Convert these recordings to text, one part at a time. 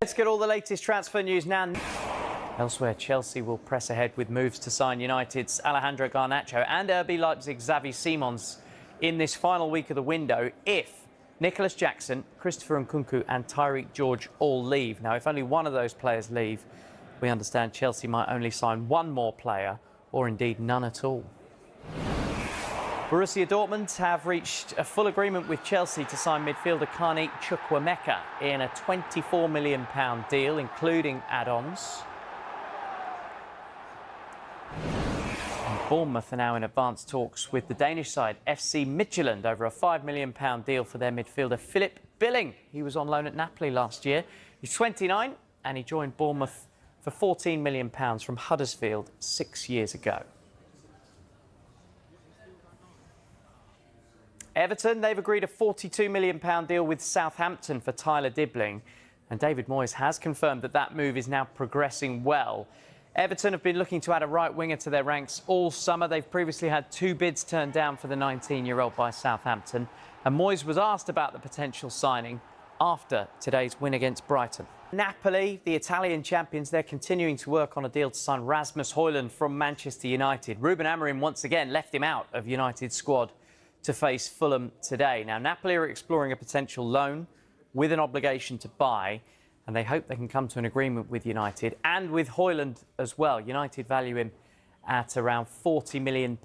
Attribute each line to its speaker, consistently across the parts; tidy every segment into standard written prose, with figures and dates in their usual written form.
Speaker 1: Let's get all the latest transfer news now. Elsewhere, Chelsea will press ahead with moves to sign United's Alejandro Garnacho and RB Leipzig's Xavi Simons in this final week of the window if Nicholas Jackson, Christopher Nkunku and Tyreek George all leave. Now, if only one of those players leave, we understand Chelsea might only sign one more player or indeed none at all. Borussia Dortmund have reached a full agreement with Chelsea to sign midfielder Carney Chukwuemeka in a £24 million deal, including add-ons. Bournemouth are now in advanced talks with the Danish side FC Midtjylland over a £5 million deal for their midfielder Philip Billing. He was on loan at Napoli last year. He's 29 and he joined Bournemouth for £14 million from Huddersfield 6 years ago. Everton, they've agreed a £42 million deal with Southampton for Tyler Dibling. And David Moyes has confirmed that that move is now progressing well. Everton have been looking to add a right winger to their ranks all summer. They've previously had 2 bids turned down for the 19-year-old by Southampton. And Moyes was asked about the potential signing after today's win against Brighton. Napoli, the Italian champions, they're continuing to work on a deal to sign Rasmus Hojlund from Manchester United. Ruben Amorim once again left him out of United's squad to face Fulham today. Now, Napoli are exploring a potential loan with an obligation to buy, and they hope they can come to an agreement with United and with Hojlund as well. United value him at around £40 million.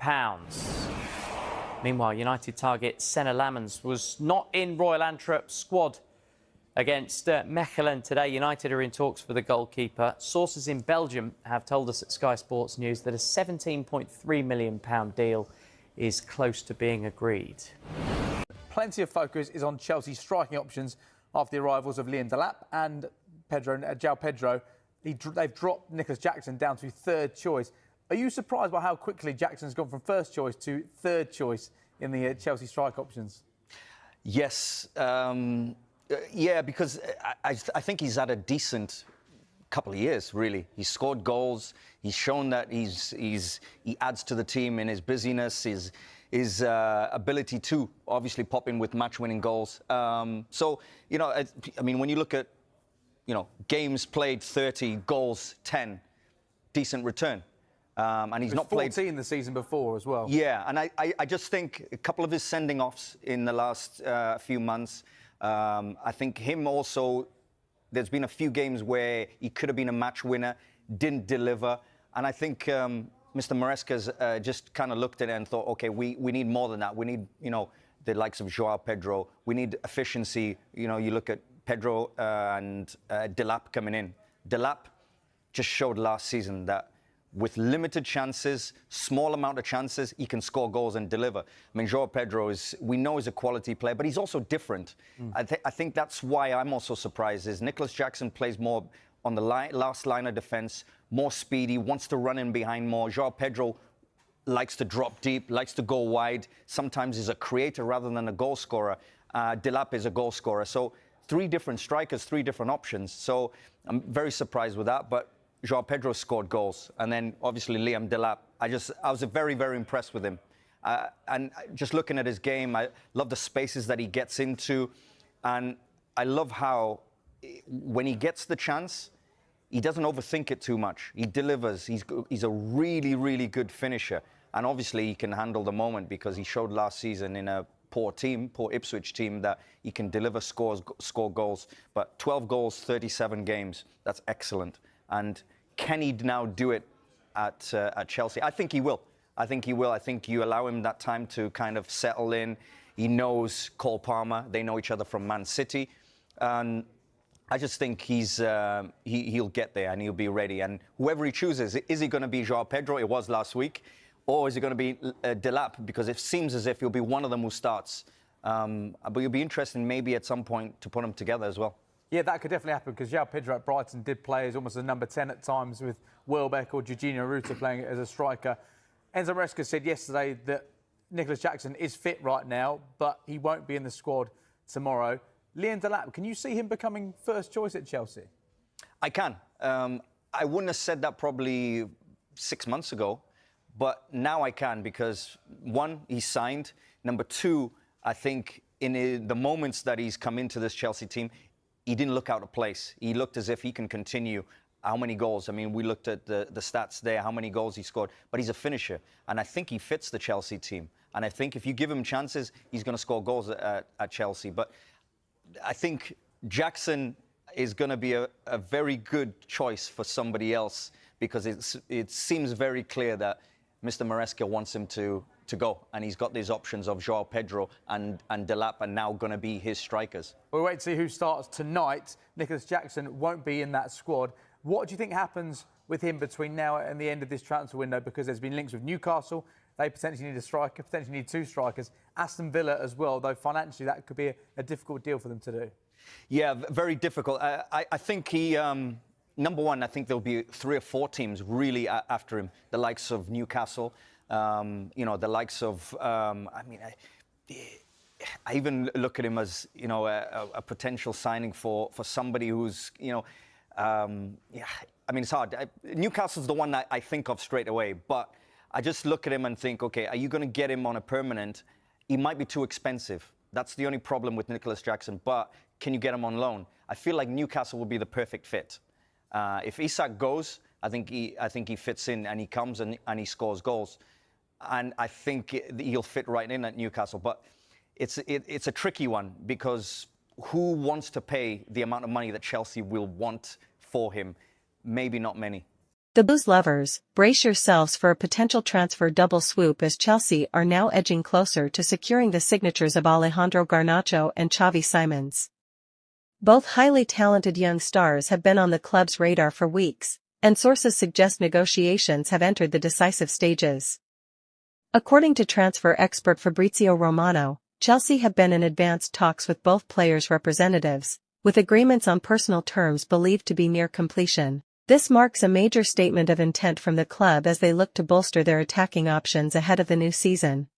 Speaker 1: Meanwhile, United target Senna Lammens was not in Royal Antwerp's squad against Mechelen today. United are in talks for the goalkeeper. Sources in Belgium have told us at Sky Sports News that a £17.3 million deal is close to being agreed.
Speaker 2: Plenty of focus is on Chelsea's striking options after the arrivals of Liam Delap and João Pedro. They've dropped Nicholas Jackson down to third choice. Are you surprised by how quickly Jackson's gone from first choice to third choice in the Chelsea strike options?
Speaker 3: Yes. Yeah, because I think he's had a decent couple of years, really. He's scored goals. He's shown that he adds to the team in his busyness, his ability to obviously pop in with match-winning goals. So, you know, I mean, when you look at, you know, games played 30, goals 10, decent return. And he's not played
Speaker 2: 14 the season before as well.
Speaker 3: Yeah, and I just think a couple of his sending-offs in the last few months, I think him also, there's been a few games where he could have been a match winner, didn't deliver. And I think Mr. Maresca's just kind of looked at it and thought, OK, we need more than that. We need, you know, the likes of João Pedro. We need efficiency. You know, you look at Pedro and Delap coming in. Delap just showed last season that with limited chances, small amount of chances, he can score goals and deliver. I mean, João Pedro we know is a quality player, but he's also different. I think that's why I'm also surprised is Nicholas Jackson plays more on the last line of defence, more speedy, wants to run in behind more. João Pedro likes to drop deep, likes to go wide. Sometimes he's a creator rather than a goal scorer. Delap is a goal scorer. So 3 different strikers, 3 different options. So I'm very surprised with that. But João Pedro scored goals. And then, obviously, Liam Delap. I was very, very impressed with him. And just looking at his game, I love the spaces that he gets into. And I love how, when he gets the chance, he doesn't overthink it too much. He delivers. He's a really, really good finisher. And obviously, he can handle the moment because he showed last season in a poor Ipswich team, that he can deliver score goals. But 12 goals, 37 games, that's excellent. And can he now do it at Chelsea? I think he will. I think you allow him that time to kind of settle in. He knows Cole Palmer. They know each other from Man City. And I just think he'll get there and he'll be ready. And whoever he chooses, is he going to be João Pedro? It was last week. Or is it going to be Delap? Because it seems as if he'll be one of them who starts. But you'll be interested maybe at some point to put them together as well.
Speaker 2: Yeah, that could definitely happen because João Pedro at Brighton did play as almost a number 10 at times with Welbeck or Jorginho Ruta playing as a striker. Enzo Maresca said yesterday that Nicholas Jackson is fit right now, but he won't be in the squad tomorrow. Liam Delap, can you see him becoming first choice at Chelsea?
Speaker 3: I can. I wouldn't have said that probably 6 months ago, but now I can because, 1, he's signed. Number 2, I think in the moments that he's come into this Chelsea team, he didn't look out of place. He looked as if he can continue. How many goals? I mean, we looked at the stats there, how many goals he scored. But he's a finisher. And I think he fits the Chelsea team. And I think if you give him chances, he's going to score goals at Chelsea. But I think Jackson is going to be a very good choice for somebody else, because it seems very clear that Mr. Maresca wants him to go. And he's got these options of Joao Pedro and Delap are now going to be his strikers.
Speaker 2: We'll wait to see who starts tonight. Nicholas Jackson won't be in that squad. What do you think happens with him between now and the end of this transfer window? Because there's been links with Newcastle. They potentially need a striker, potentially need two strikers. Aston Villa as well, though financially that could be a difficult deal for them to do.
Speaker 3: Yeah, very difficult. I think he, number one, I think there'll be 3 or 4 teams really after him. The likes of Newcastle, the likes of, I even look at him as, a potential signing for somebody who's, I mean, it's hard. Newcastle's the one that I think of straight away, but I just look at him and think, okay, are you going to get him on a permanent? He might be too expensive. That's the only problem with Nicholas Jackson, but can you get him on loan? I feel like Newcastle will be the perfect fit. If Isak goes, I think he fits in and he comes and he scores goals. And I think he'll fit right in at Newcastle. But it's a tricky one, because who wants to pay the amount of money that Chelsea will want for him? Maybe not many.
Speaker 4: The Blues lovers, brace yourselves for a potential transfer double swoop, as Chelsea are now edging closer to securing the signatures of Alejandro Garnacho and Xavi Simons. Both highly talented young stars have been on the club's radar for weeks, and sources suggest negotiations have entered the decisive stages. According to transfer expert Fabrizio Romano, Chelsea have been in advanced talks with both players' representatives, with agreements on personal terms believed to be near completion. This marks a major statement of intent from the club as they look to bolster their attacking options ahead of the new season.